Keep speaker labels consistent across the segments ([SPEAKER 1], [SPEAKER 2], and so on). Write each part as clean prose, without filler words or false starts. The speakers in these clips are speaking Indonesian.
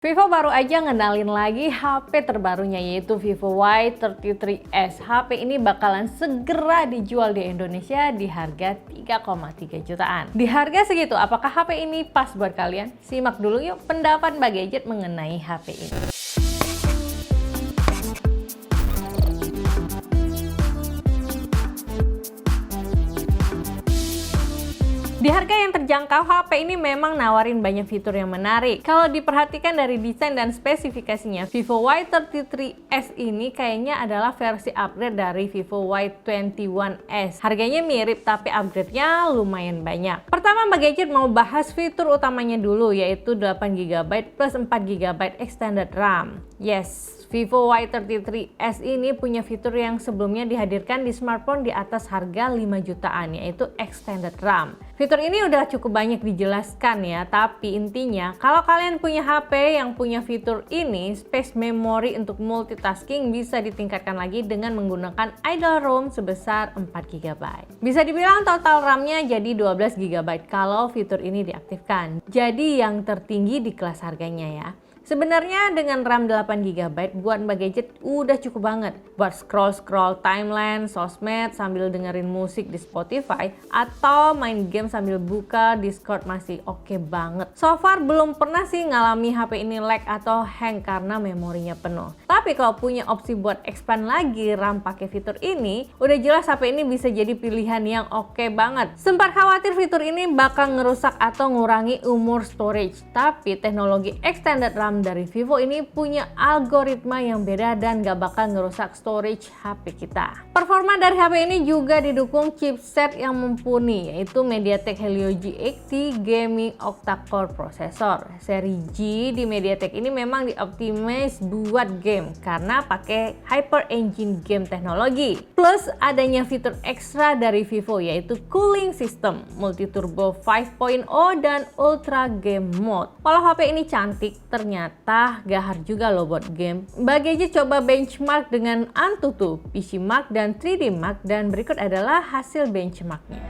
[SPEAKER 1] Vivo baru aja ngenalin lagi HP terbarunya yaitu Vivo Y33s. HP ini bakalan segera dijual di Indonesia di harga 3,3 jutaan. Di harga segitu, apakah HP ini pas buat kalian? Simak dulu yuk pendapat Mbak Gadget mengenai HP ini. Di harga yang terjangkau, HP ini memang nawarin banyak fitur yang menarik. Kalau diperhatikan dari desain dan spesifikasinya, Vivo Y33s ini kayaknya adalah versi upgrade dari Vivo Y21s. Harganya mirip tapi upgrade-nya lumayan banyak. Pertama, Mbak Gadget mau bahas fitur utamanya dulu, yaitu 8GB plus 4GB extended RAM. Yes, Vivo Y33s ini punya fitur yang sebelumnya dihadirkan di smartphone di atas harga 5 jutaan, yaitu extended RAM. Fitur ini udah cukup banyak dijelaskan ya, tapi intinya kalau kalian punya HP yang punya fitur ini, space memory untuk multitasking bisa ditingkatkan lagi dengan menggunakan idle ROM sebesar 4GB. Bisa dibilang total RAM-nya jadi 12GB kalau fitur ini diaktifkan. Jadi yang tertinggi di kelas harganya ya. Sebenarnya dengan RAM 8GB buat Mbak Gadget udah cukup banget buat scroll-scroll timeline, sosmed sambil dengerin musik di Spotify atau main game sambil buka Discord masih oke banget. So far belum pernah sih ngalami HP ini lag atau hang karena memorinya penuh. Tapi kalau punya opsi buat expand lagi RAM pakai fitur ini, udah jelas HP ini bisa jadi pilihan yang oke banget. Sempat khawatir fitur ini bakal ngerusak atau ngurangi umur storage, tapi teknologi extended RAM dari Vivo ini punya algoritma yang beda dan gak bakal ngerusak storage HP kita. Performa dari HP ini juga didukung chipset yang mumpuni, yaitu MediaTek Helio G80 Gaming Octa-core Processor. Seri G di MediaTek ini memang dioptimize buat game karena pakai Hyper Engine game teknologi. Plus adanya fitur ekstra dari Vivo yaitu cooling system, multi turbo 5.0 dan ultra game mode. Walau HP ini cantik, ternyata gahar juga loh buat game. Mbak Gadget coba benchmark dengan Antutu, PC Mark dan 3D Mark, dan berikut adalah hasil benchmarknya.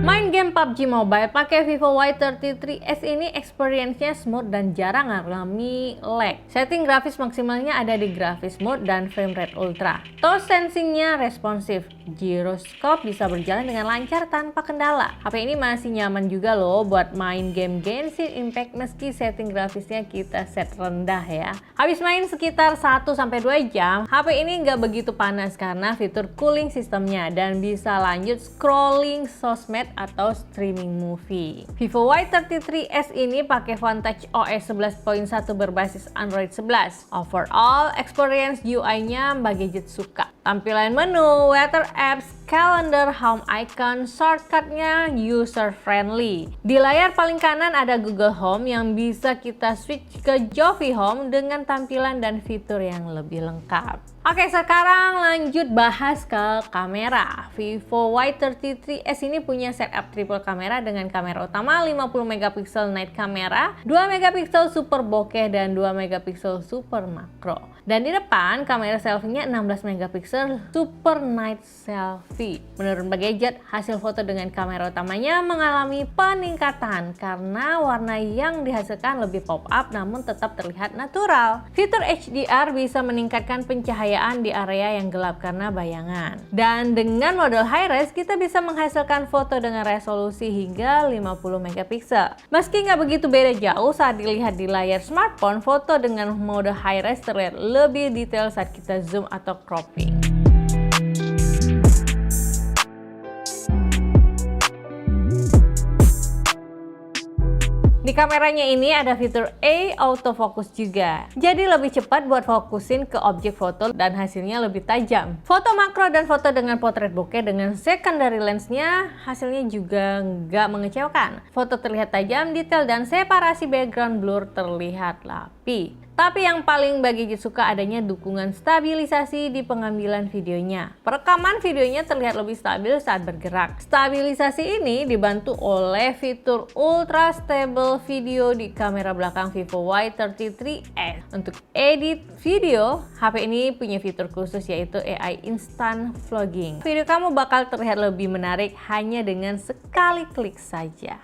[SPEAKER 1] Main game PUBG Mobile pakai Vivo Y33s ini experience-nya smooth dan jarang ngalami lag. Setting grafis maksimalnya ada di grafis mode dan frame rate ultra. Touch sensing-nya responsif. Gyroscope bisa berjalan dengan lancar tanpa kendala. HP ini masih nyaman juga loh buat main game Genshin Impact meski setting grafisnya kita set rendah ya. Habis main sekitar 1-2 jam, HP ini nggak begitu panas karena fitur cooling sistemnya dan bisa lanjut scrolling sosmed atau streaming movie. Vivo Y33s ini pakai Vantage OS 11.1 berbasis Android 11. Overall experience UI-nya Mbak Gadget suka. Tampilan menu, weather apps, calendar, home icon, shortcut-nya user friendly. Di layar paling kanan ada Google Home yang bisa kita switch ke Jovi Home dengan tampilan dan fitur yang lebih lengkap. Oke, sekarang lanjut bahas ke kamera. Vivo Y33s ini punya setup triple kamera dengan kamera utama 50MP night camera, 2MP super bokeh dan 2MP super makro. Dan di depan kamera selfie-nya 16MP super night selfie. Menurut Mbak Gadget, hasil foto dengan kamera utamanya mengalami peningkatan karena warna yang dihasilkan lebih pop up namun tetap terlihat natural. Fitur HDR bisa meningkatkan pencahayaan di area yang gelap karena bayangan. Dan dengan mode high-res kita bisa menghasilkan foto dengan resolusi hingga 50MP. Meski nggak begitu beda jauh saat dilihat di layar smartphone, foto dengan mode high-res terlihat lebih detail saat kita zoom atau cropping. Di kameranya ini ada fitur autofocus juga. Jadi lebih cepat buat fokusin ke objek foto dan hasilnya lebih tajam. Foto makro dan foto dengan potret bokeh dengan secondary lensnya hasilnya juga nggak mengecewakan. Foto terlihat tajam, detail dan separasi background blur terlihat rapi. Tapi yang paling Mbak Gadget suka adanya dukungan stabilisasi di pengambilan videonya. Perekaman videonya terlihat lebih stabil saat bergerak. Stabilisasi ini dibantu oleh fitur Ultra Stable Video di kamera belakang Vivo Y33s. Untuk edit video, HP ini punya fitur khusus yaitu AI Instant Vlogging. Video kamu bakal terlihat lebih menarik hanya dengan sekali klik saja.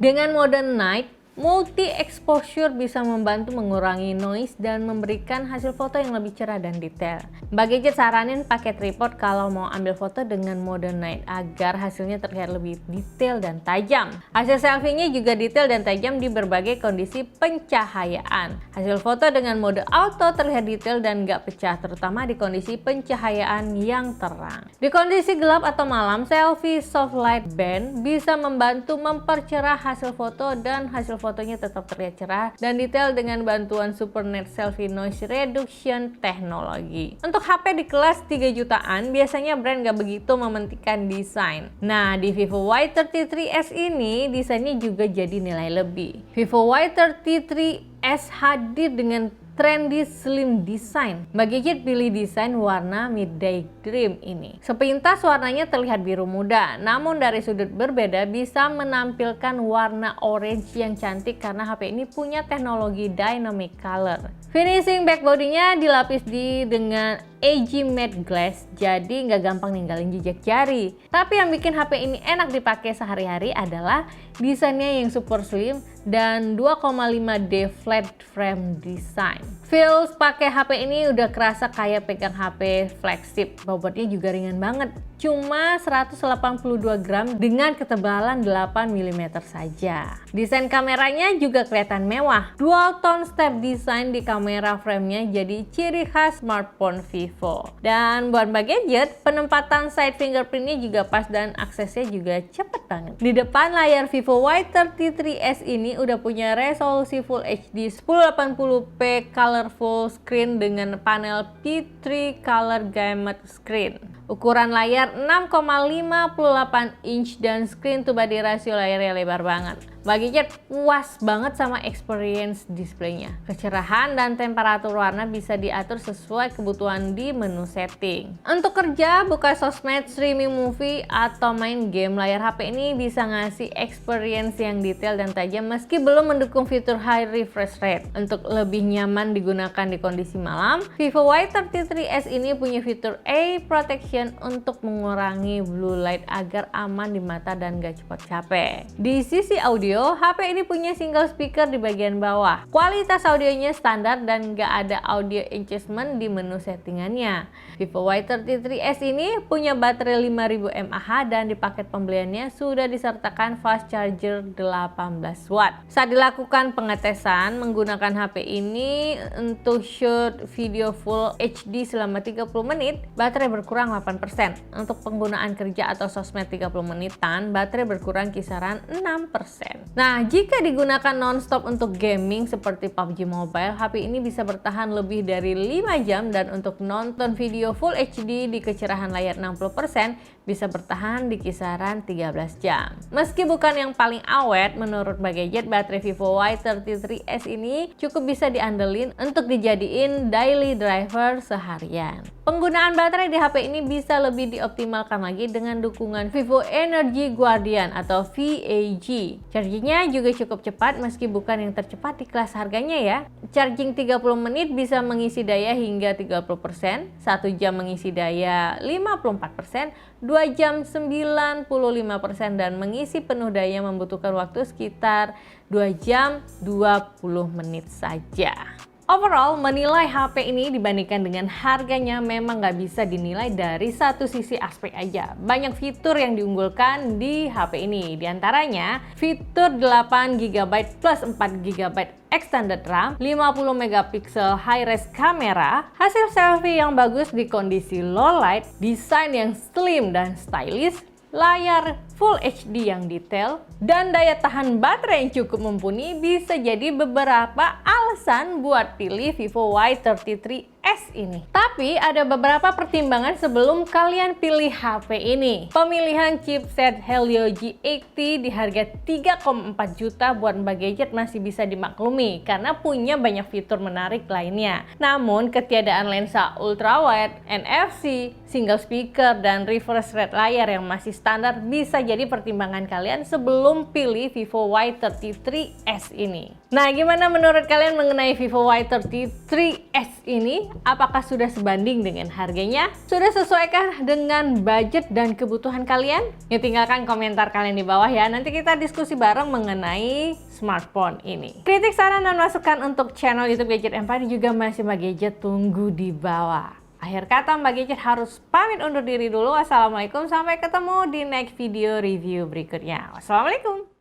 [SPEAKER 1] Dengan mode night, multi exposure bisa membantu mengurangi noise dan memberikan hasil foto yang lebih cerah dan detail. Mbak Gadget saranin pakai tripod kalau mau ambil foto dengan mode night agar hasilnya terlihat lebih detail dan tajam. Hasil selfie-nya juga detail dan tajam di berbagai kondisi pencahayaan. Hasil foto dengan mode auto terlihat detail dan gak pecah, terutama di kondisi pencahayaan yang terang. Di kondisi gelap atau malam, selfie soft light band bisa membantu mempercerah hasil foto dan hasil fotonya tetap terlihat cerah dan detail dengan bantuan SuperNet Selfie Noise Reduction teknologi. Untuk HP di kelas 3 jutaan, biasanya brand gak begitu mementingkan desain. Nah, di Vivo Y33s ini desainnya juga jadi nilai lebih. Vivo Y33s hadir dengan trendy slim design. Mbak Gadget pilih desain warna Midday Dream ini. Sepintas warnanya terlihat biru muda, namun dari sudut berbeda bisa menampilkan warna orange yang cantik karena HP ini punya teknologi dynamic color. Finishing backbody-nya dilapis dengan AG matte glass, jadi nggak gampang ninggalin jejak jari. Tapi yang bikin HP ini enak dipakai sehari-hari adalah desainnya yang super slim dan 2,5D flat frame design. Feels pakai HP ini udah kerasa kayak pegang HP flagship. Bobotnya juga ringan banget, cuma 182 gram dengan ketebalan 8 mm saja. Desain kameranya juga kelihatan mewah. Dual tone step design di kamera framenya jadi ciri khas smartphone Vivo. Dan buat Mbak Gadget, penempatan side fingerprintnya juga pas dan aksesnya juga cepet banget. Di depan layar Vivo Y33s ini udah punya resolusi Full HD 1080p colorful screen dengan panel P3 Color Gamut Screen. Ukuran layar 6,58 inch dan screen to body ratio layarnya lebar banget. Mbak Gadget puas banget sama experience displaynya. Kecerahan dan temperatur warna bisa diatur sesuai kebutuhan di menu setting. Untuk kerja, buka sosmed, streaming movie, atau main game, layar HP ini bisa ngasih experience yang detail dan tajam meski belum mendukung fitur high refresh rate. Untuk lebih nyaman digunakan di kondisi malam, Vivo Y33s ini punya fitur eye protection untuk mengurangi blue light agar aman di mata dan gak cepat capek. Di sisi audio, HP ini punya single speaker di bagian bawah. Kualitas audionya standar dan gak ada audio adjustment di menu settingannya. Vivo Y33s ini punya baterai 5000 mAh dan di paket pembeliannya sudah disertakan fast charger 18 watt. Saat dilakukan pengetesan menggunakan HP ini untuk shoot video full HD selama 30 menit, baterai berkurang 8%. Untuk penggunaan kerja atau sosmed 30 menitan, baterai berkurang kisaran 6%. Nah, jika digunakan non-stop untuk gaming seperti PUBG Mobile, HP ini bisa bertahan lebih dari 5 jam dan untuk nonton video Full HD di kecerahan layar 60% bisa bertahan di kisaran 13 jam. Meski bukan yang paling awet, menurut Mbak Gadget, baterai Vivo Y33s ini cukup bisa diandelin untuk dijadiin daily driver seharian. Penggunaan baterai di HP ini bisa lebih dioptimalkan lagi dengan dukungan Vivo Energy Guardian atau VAG. Chargingnya juga cukup cepat meski bukan yang tercepat di kelas harganya ya. Charging 30 menit bisa mengisi daya hingga 30%, 1 jam mengisi daya 54%, 2 jam 95% dan mengisi penuh daya membutuhkan waktu sekitar 2 jam 20 menit saja. Overall, menilai HP ini dibandingkan dengan harganya memang nggak bisa dinilai dari satu sisi aspek aja. Banyak fitur yang diunggulkan di HP ini. Di antaranya, fitur 8GB plus 4GB extended RAM, 50 megapiksel high-res kamera, hasil selfie yang bagus di kondisi low light, desain yang slim dan stylish, layar Full HD yang detail, dan daya tahan baterai yang cukup mumpuni bisa jadi beberapa alasan buat pilih Vivo Y33s ini. Tapi ada beberapa pertimbangan sebelum kalian pilih HP ini. Pemilihan chipset Helio G80 di harga 3,4 juta buat Mbak Gadget masih bisa dimaklumi karena punya banyak fitur menarik lainnya. Namun ketiadaan lensa ultrawide, NFC, single speaker, dan refresh rate layar yang masih standar bisa jadi pertimbangan kalian sebelum pilih Vivo Y33s ini. Nah, gimana menurut kalian mengenai Vivo Y33s ini? Apakah sudah sebanding dengan harganya? Sudah sesuaikah dengan budget dan kebutuhan kalian? Ya tinggalkan komentar kalian di bawah ya. Nanti kita diskusi bareng mengenai smartphone ini. Kritik, saran, dan masukan untuk channel YouTube Gadget Empire juga masih Mbak Gadget tunggu di bawah. Akhir kata, Mbak Gadget harus pamit undur diri dulu. Wassalamualaikum, sampai ketemu di next video review berikutnya. Wassalamualaikum.